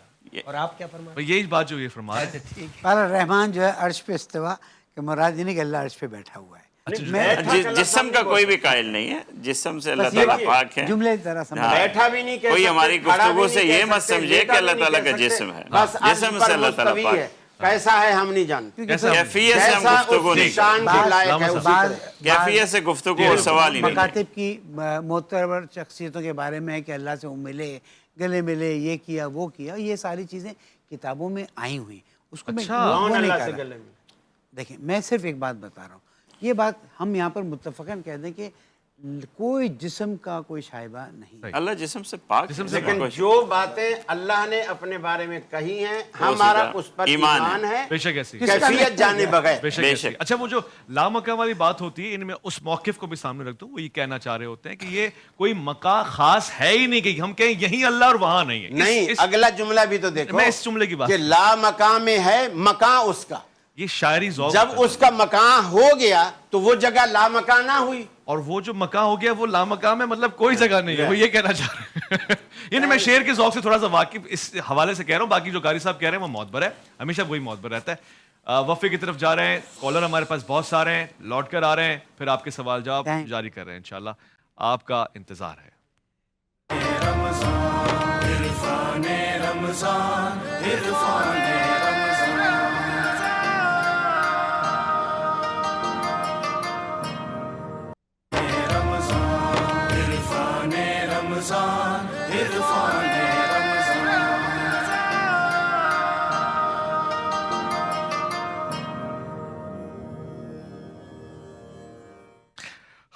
اور آپ کیا فرمائیں؟ یہی بات جو یہ فرما رہے ہیں۔ قال الرحمن جو ہے عرش پہ استوا، کہ مراد یہ نہیں کہ اللہ عرش پہ بیٹھا ہوا ہے، جسم کا کوئی بھی قائل نہیں ہے، جسم سے اللہ تعالیٰ پاک ہے۔ جملے ذرا سمجھ، بیٹھا بھی نہیں کہہ کوئی سکتے، ہماری گفتگو سے یہ مت سمجھے کہ اللہ تعالیٰ کا جسم ہے، جسم سے اللہ تعالیٰ پاک ہے۔ کیسا ہے ہم نہیں جانتے، کیفیت سے ہم گفتگو نہیں کرتے، کیفیت سے گفتگو سوال ہی نہیں۔ مکاتب کی معتبر شخصیتوں کے بارے میں ہے کہ اللہ سے ملے، گلے ملے، یہ کیا وہ کیا، یہ ساری چیزیں کتابوں میں آئی ہوئی، اس کو میں وہ نہیں کہہ رہا۔ دیکھیں میں صرف ایک بات بتا رہا ہوں، یہ بات ہم یہاں پر متفقاً کہہ دیں کہ کوئی جسم کا کوئی شائبہ نہیں، اللہ جسم سے پاک ہے، لیکن جو باتیں اللہ نے اپنے بارے میں کہی ہیں ہمارا اس پر ایمان ہے، بے شک ایسی کیفیت جانے بغیر۔ بے شک۔ اچھا، وہ جو لامکہ والی بات ہوتی ہے، ان میں اس موقف کو بھی سامنے رکھ دوں، وہ یہ کہنا چاہ رہے ہوتے ہیں کہ یہ کوئی مکان خاص ہے ہی نہیں کہ ہم کہیں یہیں اللہ اور وہاں نہیں ہے۔ نہیں، اگلا جملہ بھی تو دیکھو، میں اس جملے کی بات کہ لا مکان میں ہے مکان اس کا، یہ شاعری ذوق، جب اس کا مکان ہو گیا تو وہ جگہ لا مکان نہ ہوئی، اور وہ جو مکان ہو گیا وہ لامکان میں مطلب کوئی جگہ نہیں ہے، وہ یہ کہنا چاہ رہے ہیں۔ یعنی میں شعر کے ذوق سے تھوڑا سا واقف اس حوالے سے کہہ رہا ہوں، باقی جو قاری صاحب کہہ رہے ہیں وہ معتبر ہے، ہمیشہ وہی معتبر رہتا ہے۔ وقفے کی طرف جا رہے ہیں، کالر ہمارے پاس بہت سارے ہیں، لوٹ کر آ رہے ہیں، پھر آپ کے سوال جواب جاری کر رہے ہیں، انشاءاللہ آپ کا انتظار ہے۔ عرفان رمضان، عرفان رمضان، عرفان رمضان، عرفان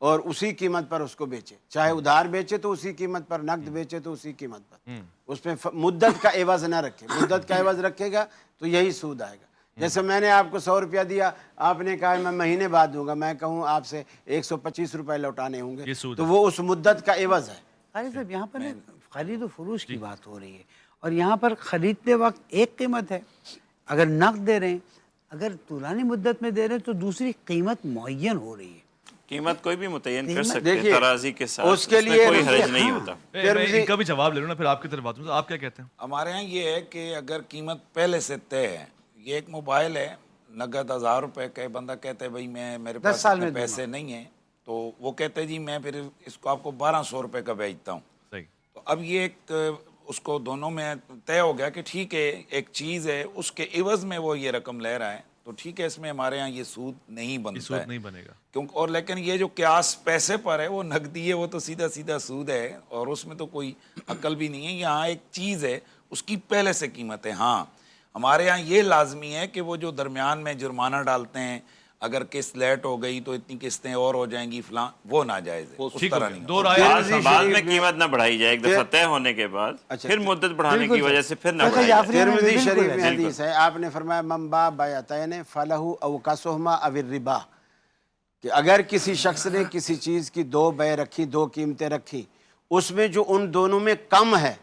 اور اسی قیمت پر اس کو بیچے، چاہے ادھار بیچے تو اسی قیمت پر، نقد بیچے تو اسی قیمت پر، اس میں مدت کا عوض نہ رکھے. مدت کا عوض رکھے گا تو یہی سود آئے گا. جیسے میں نے آپ کو 100 روپیہ دیا، آپ نے کہا میں مہینے بعد دوں گا، میں کہوں آپ سے 125 روپے لوٹانے ہوں گے، تو وہ اس مدت کا عوض ہے. قاری صاحب یہاں پر خرید و فروش کی بات ہو رہی ہے، اور یہاں پر خریدتے وقت ایک قیمت ہے، اگر نقد دے رہے ہیں، اگر طولانی مدت میں دے رہے ہیں تو دوسری قیمت معین ہو رہی ہے. قیمت کوئی بھی متعین کر سکتے ہیں ترازی کے ساتھ، اس میں کوئی حرج نہیں ہوتا. میں ان کا بھی جواب لے لوں نا، پھر آپ کی طرف بات ہوں. آپ کیا کہتے ہیں؟ ہمارے ہاں یہ ہے کہ اگر قیمت پہلے سے طے ہے، یہ ایک موبائل ہے نقد 1000 روپے کا، بندہ کہتا ہے بھائی میرے پاس پیسے نہیں ہیں، تو وہ کہتے ہیں جی میں پھر اس کو آپ کو 1200 روپے کا بیچتا ہوں. تو اب یہ ایک اس کو دونوں میں طے ہو گیا کہ ٹھیک ہے ایک چیز ہے، اس کے عوض میں وہ یہ رقم لے رہا ہے، تو ٹھیک ہے اس میں ہمارے ہاں یہ سود نہیں بنتا ہے، سود نہیں بنے گا. کیونکہ اور لیکن یہ جو قیاس پیسے پر ہے وہ نقدی ہے، وہ تو سیدھا سیدھا سود ہے، اور اس میں تو کوئی عقل بھی نہیں ہے. یہاں ایک چیز ہے اس کی پہلے سے قیمت ہے. ہاں ہمارے ہاں یہ لازمی ہے کہ وہ جو درمیان میں جرمانہ ڈالتے ہیں، اگر قسط لیٹ ہو گئی تو اتنی قسطیں اور ہو جائیں گی فلاں، وہ ناجائز ہے. اس طرح نہیں، بعد میں قیمت نہ بڑھائی جائے، ایک دفعہ طے ہونے کے بعد پھر مدت بڑھانے کی وجہ سے پھر نہ بڑھائی جائے. ترمذی شریف میں حدیث ہے، آپ نے فرمایا من باع بیعتین فلہ او کسہما او الربا، کہ اگر کسی شخص نے کسی چیز کی 2 بیع رکھی، 2 قیمتیں رکھی، اس میں جو ان دونوں میں کم ہے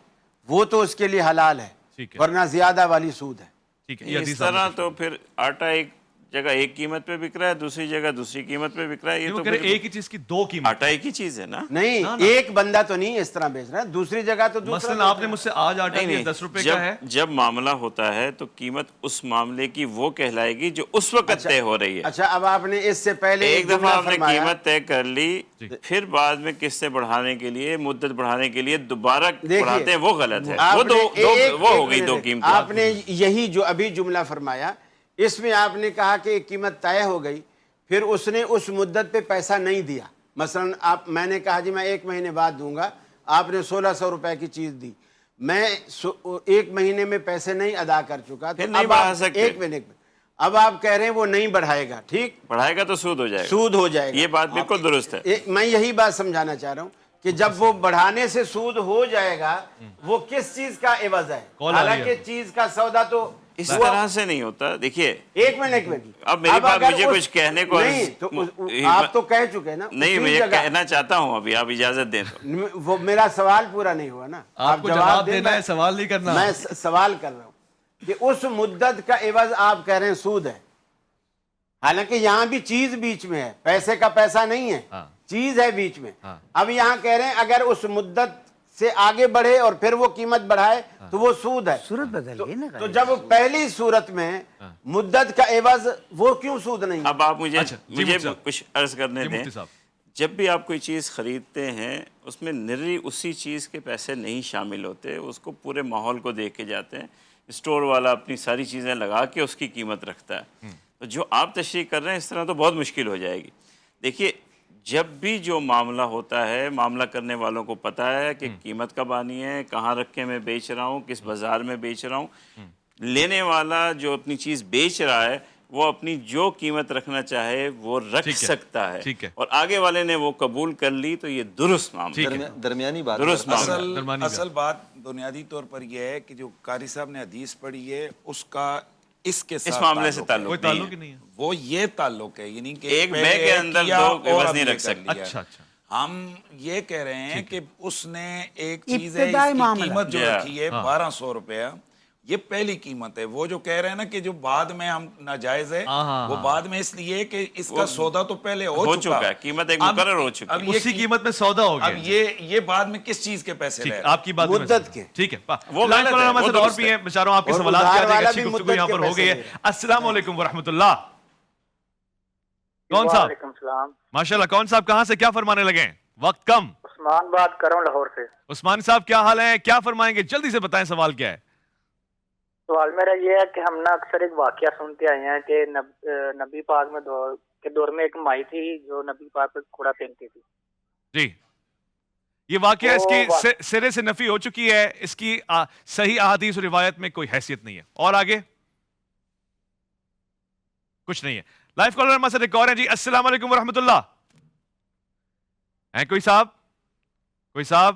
وہ تو اس کے لیے حلال ہے، ورنہ زیادہ والی سود ہے. اس طرح تو پھر آٹا ایک جگہ ایک قیمت پہ بک رہا ہے، دوسری جگہ دوسری قیمت پہ بک رہا ہے. یہ تو ایک ہی چیز کی 2 قیمت، آٹا ایک ہی چیز ہے نا. نہیں، ایک بندہ تو نہیں اس طرح بیچ رہا ہے، دوسری جگہ تو دوسرا. مثلا آپ نے مجھ سے آج آٹا لیا 10 روپے کا ہے. جب معاملہ ہوتا ہے تو قیمت اس معاملے کی وہ کہلائے گی جو اس وقت طے ہو رہی ہے. اچھا اب آپ نے اس سے پہلے ایک دفعہ آپ نے قیمت طے کر لی، پھر بعد میں قسطیں بڑھانے کے لیے، مدت بڑھانے کے لیے دوبارہ بڑھاتے ہیں، وہ غلط ہے. وہ ہو گئی 2 قیمتیں. آپ نے یہی جو ابھی جملہ فرمایا، اس میں آپ نے کہا کہ ایک قیمت طے ہو گئی، پھر اس نے اس مدت پہ پیسہ نہیں دیا. مثلا میں نے کہا جی میں 1 مہینے بعد دوں گا، آپ نے 1600 روپے کی چیز دی، میں 1 مہینے میں پیسے نہیں ادا کر چکا، تو نہیں بڑھا سکتے. ایک منٹ میں اب آپ کہہ رہے ہیں وہ نہیں بڑھائے گا. ٹھیک، بڑھائے گا تو سود ہو جائے گا. سود ہو جائے گا. یہ بات بالکل درست ہے. میں یہی بات سمجھانا چاہ رہا ہوں کہ جب وہ بڑھانے سے سود ہو جائے گا، وہ کس چیز کا عوض ہے؟ حالانکہ چیز کا سودا تو اس طرح سے نہیں ہوتا. دیکھیے ایک منٹ اب میری بات مجھے کچھ کہنے کو نہیں، تو آپ تو کہہ چکے نا. نہیں، میں کہنا چاہتا ہوں، ابھی آپ اجازت دیں تو. وہ میرا سوال پورا نہیں ہوا نا. آپ کو جواب دینا ہے، سوال نہیں کرنا. میں سوال کر رہا ہوں کہ اس مدت کا عوض آپ کہہ رہے ہیں سود ہے، حالانکہ یہاں بھی چیز بیچ میں ہے، پیسے کا پیسہ نہیں ہے، چیز ہے بیچ میں. اب یہاں کہہ رہے ہیں اگر اس مدت سے آگے بڑھے اور پھر وہ قیمت بڑھائے تو وہ سود ہے. صورت بدل گئی نا. تو جب پہلی صورت میں مدت کا عوض، وہ کیوں سود نہیں؟ اب آپ مجھے کچھ عرض کرنے دیں. جب بھی آپ کوئی چیز خریدتے ہیں اس میں نری اسی چیز کے پیسے نہیں شامل ہوتے، اس کو پورے ماحول کو دیکھ کے جاتے ہیں. اسٹور والا اپنی ساری چیزیں لگا کے اس کی قیمت رکھتا ہے. تو جو آپ تشریح کر رہے ہیں اس طرح تو بہت مشکل ہو جائے گی. دیکھیے جب بھی جو معاملہ ہوتا ہے، معاملہ کرنے والوں کو پتہ ہے کہ قیمت کب آنی ہے، کہاں رکھ کے میں بیچ رہا ہوں، کس بازار میں بیچ رہا ہوں. لینے والا جو اپنی چیز بیچ رہا ہے وہ اپنی جو قیمت رکھنا چاہے وہ رکھ سکتا ہے، اور آگے والے نے وہ قبول کر لی تو یہ درست معاملہ. درمیانی بات. اصل بات بنیادی طور پر یہ ہے کہ جو قاری صاحب نے حدیث پڑھی ہے اس کا اس کے ساتھ معاملے سے تعلق نہیں ہے. وہ یہ تعلق ہے، یعنی کہ ایک بے کے اندر 2 عوض نہیں رکھ سکتے. اچھا ہم یہ کہہ رہے ہیں کہ اس نے ایک چیز ہے، اس کی قیمت جو رکھی ہے 1200 روپیہ، یہ پہلی قیمت ہے. وہ جو کہہ رہے ہیں نا کہ جو بعد میں ہم ناجائز ہے، وہ بعد میں اس لیے کہ اس کا سودا تو پہلے ہو چکا ہے، قیمت ایک مقرر ہو چکی ہے، اسی قیمت میں سودا ہو گیا. اب یہ بعد میں کس چیز کے پیسے لے؟ آپ کی بات مدت کے. ٹھیک ہے، وہ غلط ہے، وہ اور بھی ہیں بیچاروں، آپ کے سوالات کیا جائے گا. اچھی گفتگو یہاں پر ہو گئی ہے. السلام علیکم ورحمۃ اللہ. کون صاحب؟ وعلیکم السلام. ماشاءاللہ. کون صاحب کہاں سے کیا فرمانے لگے ہیں؟ وقت کم. عثمان بات کر رہا ہوں لاہور سے. عثمان صاحب کیا حال ہے، کیا فرمائیں گے؟ جلدی سے بتائیں سوال کیا ہے. سوال میرا یہ ہے کہ ہم نا اکثر ایک واقعہ سنتے آئے ہیں کہ نبی پاک میں کے دور میں ایک مائی تھی جو نبی پاک پہ کھوڑا پہنتی تھی. جی، یہ واقعہ اس کی سرے سے نفی ہو چکی ہے، اس کی صحیح احادیث و روایت میں کوئی حیثیت نہیں ہے. اور آگے کچھ نہیں ہے. لائف کالر ہمارے ساتھ ایک اور ہیں. جی السلام علیکم ورحمۃ اللہ. ہیں کوئی صاحب؟ کوئی صاحب؟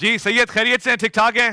جی سید خیریت سے ہیں؟ ٹھیک ٹھاک ہیں؟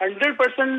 100%